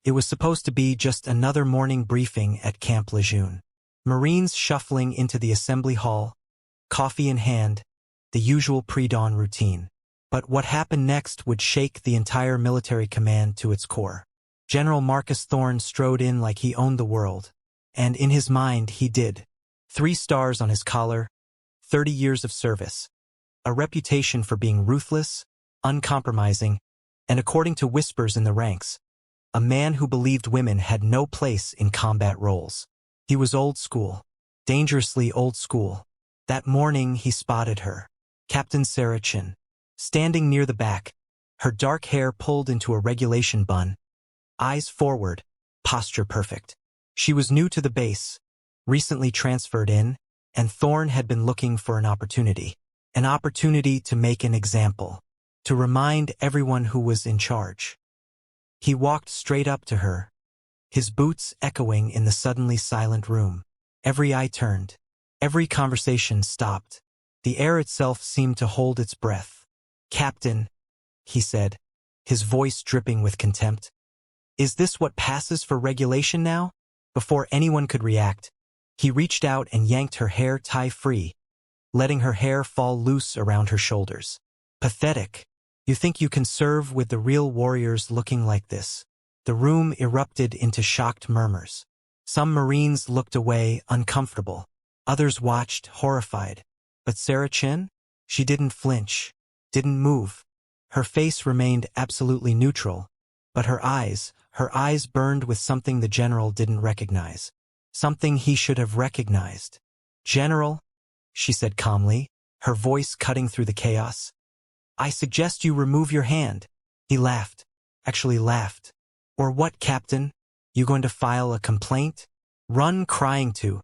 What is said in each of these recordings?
It was supposed to be just another morning briefing at Camp Lejeune. Marines shuffling into the assembly hall, coffee in hand, the usual pre-dawn routine. But what happened next would shake the entire military command to its core. General Marcus Thorne strode in like he owned the world. And in his mind, he did. 3 stars on his collar, 30 years of service. A reputation for being ruthless, uncompromising, and according to whispers in the ranks, a man who believed women had no place in combat roles. He was old school, dangerously old school. That morning he spotted her, Captain Sarah Chin, standing near the back, her dark hair pulled into a regulation bun, eyes forward, posture perfect. She was new to the base, recently transferred in, and Thorne had been looking for an opportunity to make an example, to remind everyone who was in charge. He walked straight up to her, his boots echoing in the suddenly silent room. Every eye turned, every conversation stopped. The air itself seemed to hold its breath. "Captain," he said, his voice dripping with contempt. "Is this what passes for regulation now?" Before anyone could react, he reached out and yanked her hair tie free, letting her hair fall loose around her shoulders. "Pathetic. You think you can serve with the real warriors looking like this?" The room erupted into shocked murmurs. Some Marines looked away, uncomfortable. Others watched, horrified. But Sarah Chin? She didn't flinch, didn't move. Her face remained absolutely neutral, but her eyes burned with something the general didn't recognize. Something he should have recognized. "General," she said calmly, her voice cutting through the chaos, "I suggest you remove your hand." He laughed, actually laughed. "Or what, Captain? You going to file a complaint? Run crying to—"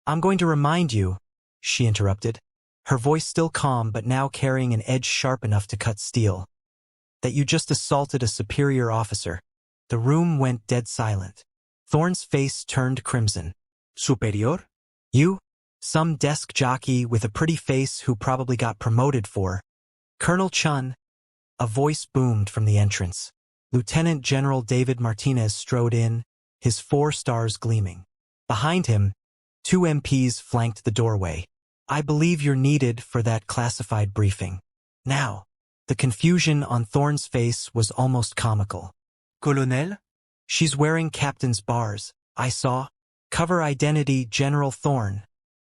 "I'm going to remind you," she interrupted, her voice still calm but now carrying an edge sharp enough to cut steel, "that you just assaulted a superior officer." The room went dead silent. Thorne's face turned crimson. "Superior? You? Some desk jockey with a pretty face who probably got promoted for—" "Colonel Chun," a voice boomed from the entrance. Lieutenant General David Martinez strode in, his 4 stars gleaming. Behind him, 2 MPs flanked the doorway. "I believe you're needed for that classified briefing." Now, the confusion on Thorne's face was almost comical. "Colonel?" "She's wearing captain's bars, I saw." "Cover identity, General Thorne,"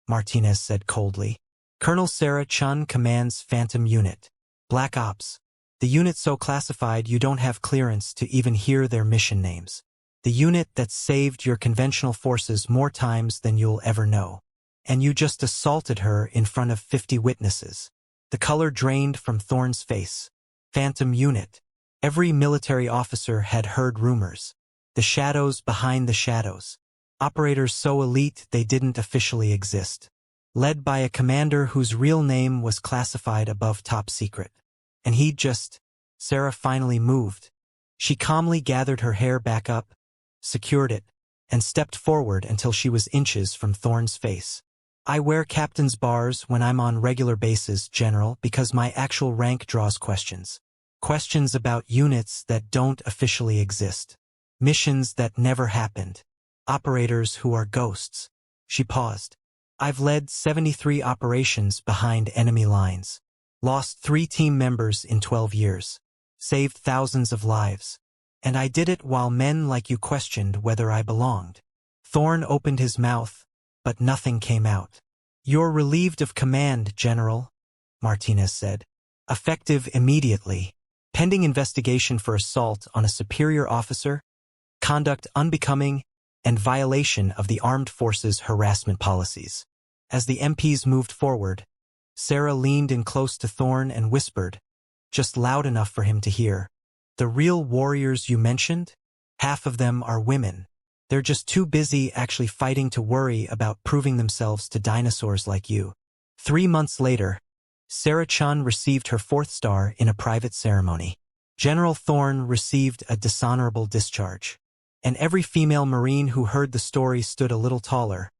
Martinez said coldly. "Colonel Sarah Chun commands Phantom Unit. Black Ops. The unit so classified you don't have clearance to even hear their mission names. The unit that saved your conventional forces more times than you'll ever know. And you just assaulted her in front of 50 witnesses." The color drained from Thorne's face. Phantom Unit. Every military officer had heard rumors. The shadows behind the shadows. Operators so elite they didn't officially exist. Led by a commander whose real name was classified above top secret. And he'd just— Sarah finally moved. She calmly gathered her hair back up, secured it, and stepped forward until she was inches from Thorne's face. "I wear captain's bars when I'm on regular basis, General, because my actual rank draws questions. Questions about units that don't officially exist. Missions that never happened. Operators who are ghosts." She paused. "I've led 73 operations behind enemy lines. Lost 3 team members in 12 years. Saved thousands of lives. And I did it while men like you questioned whether I belonged." Thorne opened his mouth, but nothing came out. "You're relieved of command, General," Martinez said. "Effective immediately. Pending investigation for assault on a superior officer, conduct unbecoming, and violation of the Armed Forces harassment policies." As the MPs moved forward, Sarah leaned in close to Thorne and whispered, just loud enough for him to hear, "The real warriors you mentioned? Half of them are women. They're just too busy actually fighting to worry about proving themselves to dinosaurs like you." 3 months later, Sarah Chun received her 4th star in a private ceremony. General Thorne received a dishonorable discharge. And every female Marine who heard the story stood a little taller,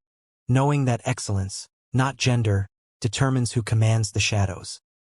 knowing that excellence, not gender, determines who commands the shadows.